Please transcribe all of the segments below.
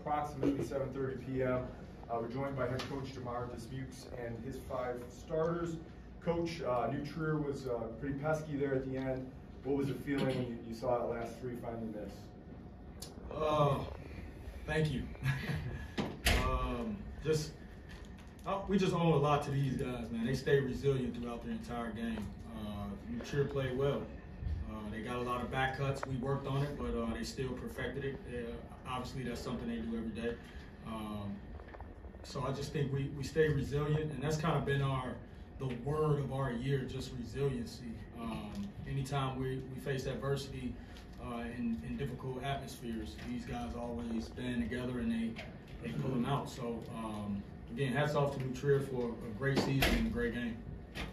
approximately 7:30 p.m. We're joined by head coach Jamar Dismukes and his 5 starters. Coach, New Trier was pretty pesky there at the end. What was it feeling when you saw that last 3 finally miss? Thank you. We just owe a lot to these guys, man. They stayed resilient throughout the entire game. New Trier played well. They got a lot of back cuts. We worked on it, but they still perfected it. Obviously, that's something they do every day. So I just think we stay resilient, and that's kind of been the word of our year, just resiliency. Anytime we face adversity in difficult atmospheres, these guys always stand together and they pull them out. So again, hats off to New Trier for a great season and a great game.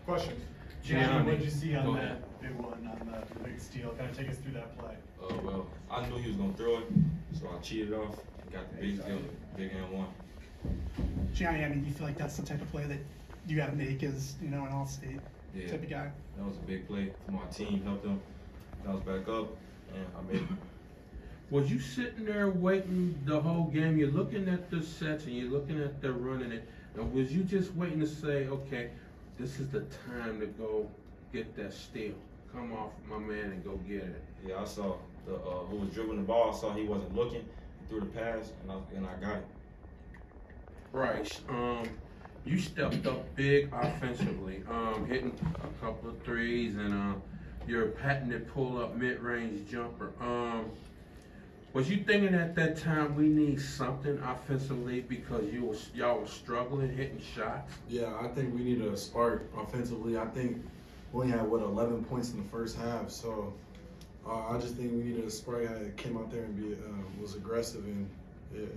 Questions? Gianni, what did you see on that big one, on the big steal? Kind of take us through that play. Well, I knew he was going to throw it, so I cheated off and got the big steal, big and one. Gianni, I mean, do you feel like that's the type of play that you got to make as, an all-state type of guy? That was a big play for my team, helped them bounce back up, and I made it. Was you sitting there waiting the whole game? You're looking at the sets and you're looking at the running it, and was you just waiting to say, okay, this is the time to go get that steal? Come off my man and go get it. Yeah, I saw who was dribbling the ball. I saw he wasn't looking. He threw the pass, and I got it. Right. You stepped up big offensively, hitting a couple of threes, and your patented pull-up mid-range jumper. Was you thinking at that time we need something offensively because y'all were struggling hitting shots? Yeah, I think we need a spark offensively. I think we only had 11 points in the first half, so I just think we needed a spark that came out there and was aggressive and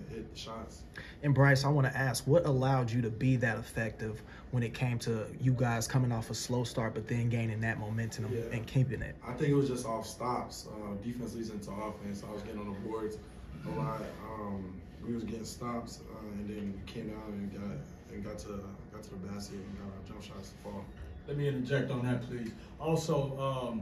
hit the shots. And Bryce, I want to ask, what allowed you to be that effective when it came to you guys coming off a slow start but then gaining that momentum and keeping it? I think it was just off stops. Defense leads into offense. I was getting on the boards a lot. We was getting stops, and then we came down and got to the basket and got our jump shots to fall. Let me interject on that, please. Also,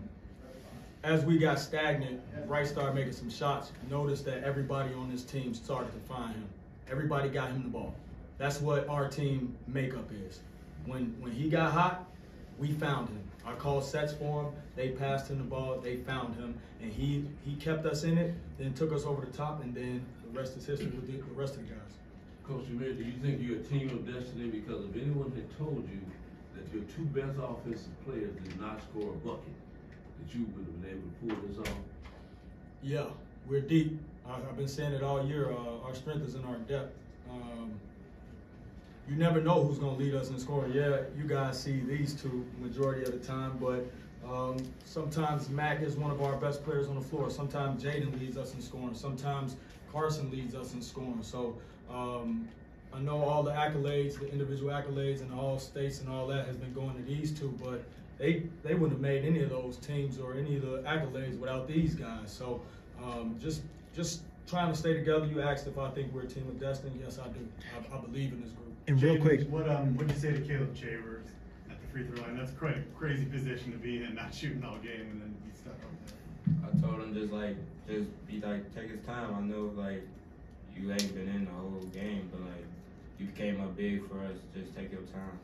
as we got stagnant, Bryce started making some shots. Notice that everybody on this team started to find him. Everybody got him the ball. That's what our team makeup is. When he got hot, we found him. I called sets for him. They passed him the ball. They found him, and he kept us in it. Then took us over the top, and then the rest is history with the rest of the guys. Coach Jameer, do you think you're a team of destiny? Because if anyone had told you that your 2 best offensive players did not score a bucket, that you would have been able to pull this off? Yeah, we're deep. I've been saying it all year. Our strength is in our depth. You never know who's going to lead us in scoring. Yeah, you guys see these 2 majority of the time, but sometimes Mac is one of our best players on the floor. Sometimes Jaden leads us in scoring. Sometimes Carson leads us in scoring. So I know all the accolades, the individual accolades and all states and all that has been going to these 2, but they wouldn't have made any of those teams or any of the accolades without these guys. So just trying to stay together. You asked if I think we're a team of destiny. Yes, I do. I believe in this group. And real quick, What'd you say to Caleb Chavers at the free throw line? That's quite a crazy position to be in, not shooting all game and then be stuck up there. I told him just be take his time. I know you ain't been in the whole game, but you came up big for us. Just take your time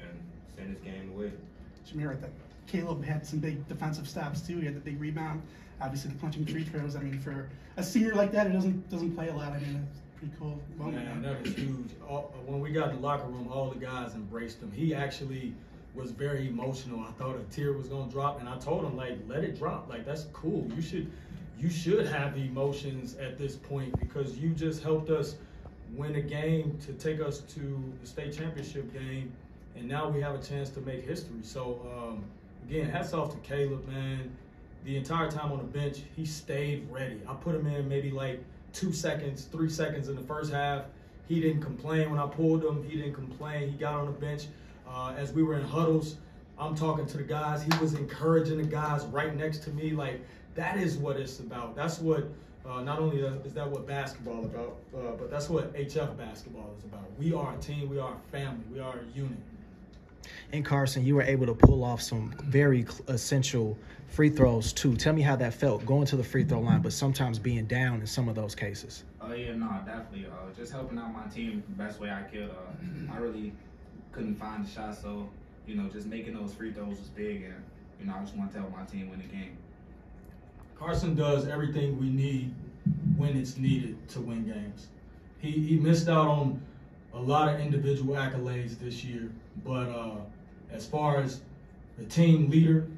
and send this game away. Jameer, Caleb had some big defensive stops too. He had the big rebound. Obviously, the punching free throws. I mean, for a senior like that, it doesn't play a lot. I mean, it's pretty cool moment. Man, that was huge. When we got in the locker room, all the guys embraced him. He actually was very emotional. I thought a tear was gonna drop, and I told him let it drop. That's cool. You should have emotions at this point because you just helped us win a game to take us to the state championship game, and now we have a chance to make history. So again, hats off to Caleb, man. The entire time on the bench, he stayed ready. I put him in maybe 2 seconds, 3 seconds in the first half. He didn't complain when I pulled him. He didn't complain. He got on the bench. As we were in huddles, I'm talking to the guys. He was encouraging the guys right next to me. That is what it's about. That's what, not only is that what basketball is about, but that's what HF basketball is about. We are a team. We are a family. We are a unit. And Carson, you were able to pull off some very essential free throws too. Tell me how that felt, going to the free throw line, but sometimes being down in some of those cases. Oh yeah, no, definitely. Just helping out my team the best way I could. I really couldn't find the shot, so just making those free throws was big, and I just want to help my team win the game. Carson does everything we need when it's needed to win games. He missed out on a lot of individual accolades this year, but as far as the team leader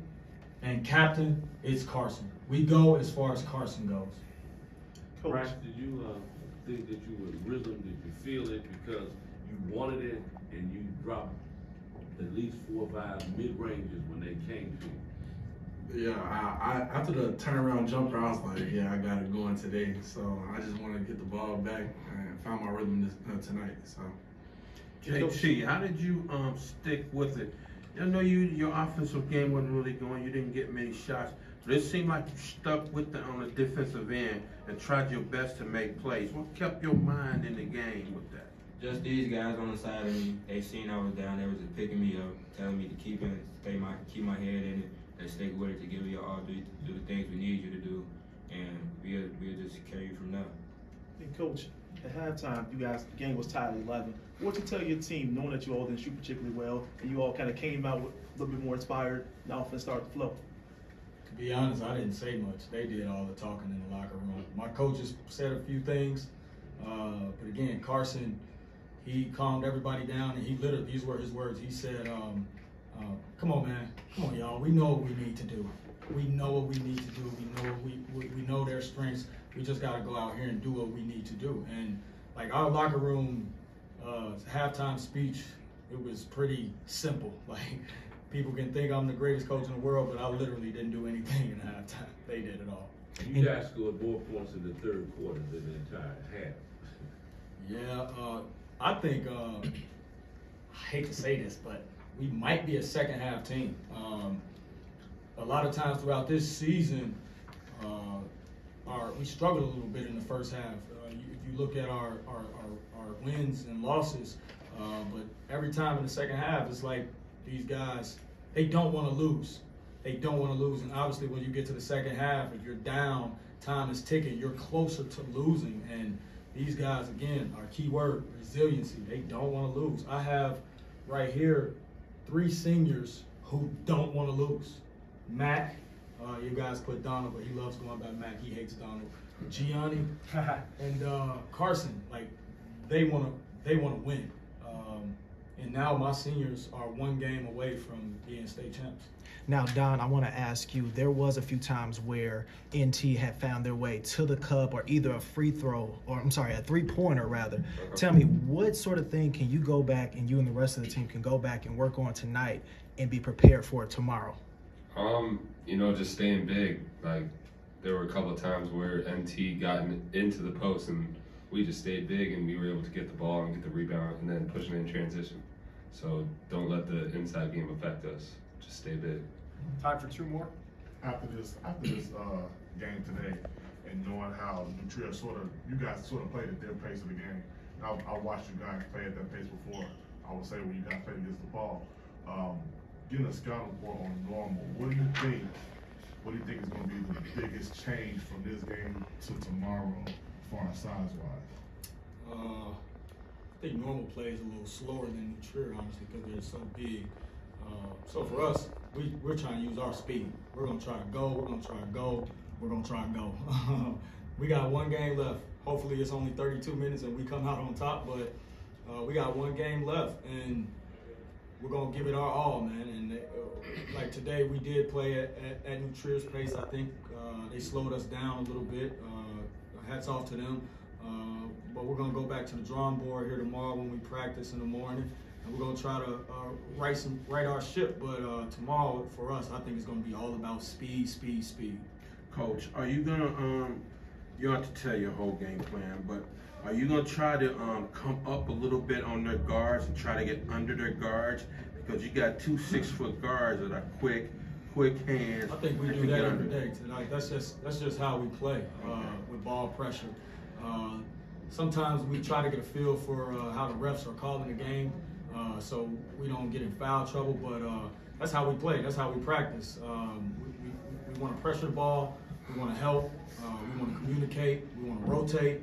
and captain, it's Carson. We go as far as Carson goes. Bryce, did you think that you were rhythm? Did you feel it because you wanted it and you dropped at least 4 or 5 mid-ranges when they came to you? Yeah, I after the turnaround jumper, I was like, yeah, I got it going today. So I just want to get the ball back and found my rhythm tonight. So. JT, how did you stick with it? I know your offensive game wasn't really going. You didn't get many shots, but it seemed like you stuck with it on the defensive end and tried your best to make plays. What kept your mind in the game with that? Just these guys on the side of me, they seen I was down. They was just picking me up, telling me to keep my head in it, and stick with it to give you all do the things we need you to do, and we'll just carry you from there. Hey, Coach, at halftime, the game was tied at 11. What did you tell your team, knowing that you all didn't shoot particularly well, and you all kind of came out with a little bit more inspired, the offense started to flow? To be honest, I didn't say much. They did all the talking in the locker room. My coaches said a few things, but again, Carson, he calmed everybody down, and he literally, these were his words. He said, come on, man. Come on, y'all. We know what we need to do. We know what we need to do. We know their strengths. We just got to go out here and do what we need to do. And like our locker room halftime speech, it was pretty simple. Like people can think I'm the greatest coach in the world, but I literally didn't do anything in halftime. They did it all. You guys scored more points in the third quarter than the entire half. Yeah, I think, I hate to say this, but we might be a second half team. A lot of times throughout this season, we struggled a little bit in the first half. If you look at our wins and losses, but every time in the second half, it's like these guys, they don't want to lose. They don't want to lose, and obviously when you get to the second half, if you're down, time is ticking, you're closer to losing, and these guys, again, our key word, resiliency, they don't want to lose. I have right here 3 seniors who don't want to lose. Mac, you guys put Donald, but he loves going by Mac. He hates Donald. Gianni and Carson, like they want to win. And now my seniors are 1 game away from being state champs. Now, Don, I want to ask you, there was a few times where NT had found their way to the cup or either a free throw, or I'm sorry, a 3-pointer rather. Tell me, what sort of thing can you go back and you and the rest of the team can go back and work on tonight and be prepared for it tomorrow? Just staying big. Like, there were a couple of times where NT got into the post and we just stayed big and we were able to get the ball and get the rebound and then push it in transition. So don't let the inside game affect us. Just stay big. Time for 2 more. After this game today, and knowing how New Trier you guys sort of played at their pace of the game. And I watched you guys play at that pace before. I would say when you guys played against the ball. Getting a scouting report on normal, what do you think is going to be the biggest change from this game to tomorrow as far as size-wise? I think normal plays a little slower than New Trier, honestly, because they're so big. So for us, we're trying to use our speed. We're going to try to go, we're going to try to go, we're going to try to go. We got 1 game left. Hopefully it's only 32 minutes and we come out on top, but we got 1 game left, and we're going to give it our all, man. And like today, we did play at New Trier's pace. I think they slowed us down a little bit. Hats off to them. But we're going to go back to the drawing board here tomorrow when we practice in the morning. And we're going to try to right our ship. But tomorrow, for us, I think it's going to be all about speed, speed, speed. Coach, are you going to, you don't have to tell your whole game plan, but are you going to try to come up a little bit on their guards and try to get under their guards? Because you got 2 6-foot guards that are quick hands. I think we do that every day tonight. That's just how we play with ball pressure. Sometimes we try to get a feel for how the refs are calling the game, so we don't get in foul trouble. But that's how we play. That's how we practice. We want to pressure the ball. We want to help. We want to communicate. We want to rotate.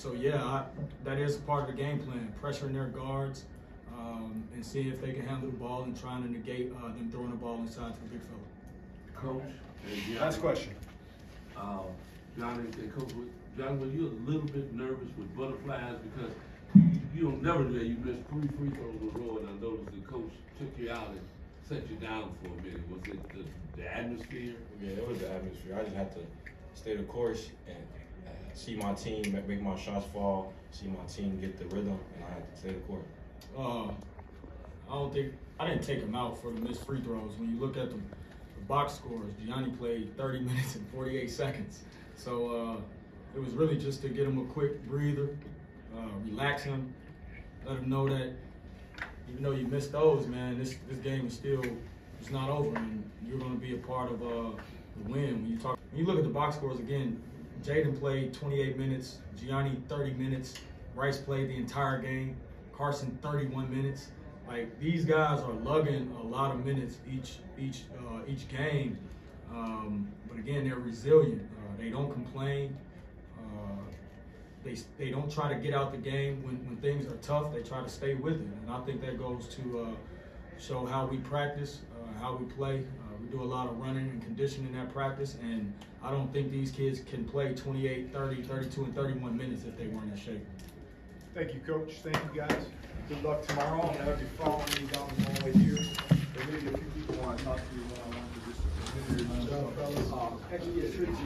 So yeah, that is part of the game plan, pressuring their guards and seeing if they can handle the ball and trying to negate them throwing the ball inside to the big fella. Coach. Last question. Johnny and Coach, John, were you a little bit nervous with butterflies because you don't never do that? You missed 3 free throws in a row, and I noticed the coach took you out and set you down for a minute. Was it the atmosphere? Yeah, it was the atmosphere. I just had to stay the course and see my team make my shots fall, see my team get the rhythm, and I had to stay the court. I didn't take him out for the missed free throws. When you look at the box scores, Gianni played 30 minutes and 48 seconds. So it was really just to get him a quick breather, relax him, let him know that even though you missed those, man, this game is still, it's not over, and you're going to be a part of the win. When you look at the box scores again, Jaden played 28 minutes, Gianni 30 minutes, Bryce played the entire game, Carson 31 minutes. Like, these guys are lugging a lot of minutes each game, but again, they're resilient. They don't complain. They don't try to get out the game when things are tough. They try to stay with it, and I think that goes to show how we practice, how we play. We do a lot of running and conditioning at practice, and I don't think these kids can play 28, 30, 32, and 31 minutes if they weren't in shape. Thank you, Coach. Thank you, guys. Good luck tomorrow. I'm going to have you following me down the hallway here. There may be a few people who want to talk to you one-on-one for just a minute or two. Actually, yeah, Tracy.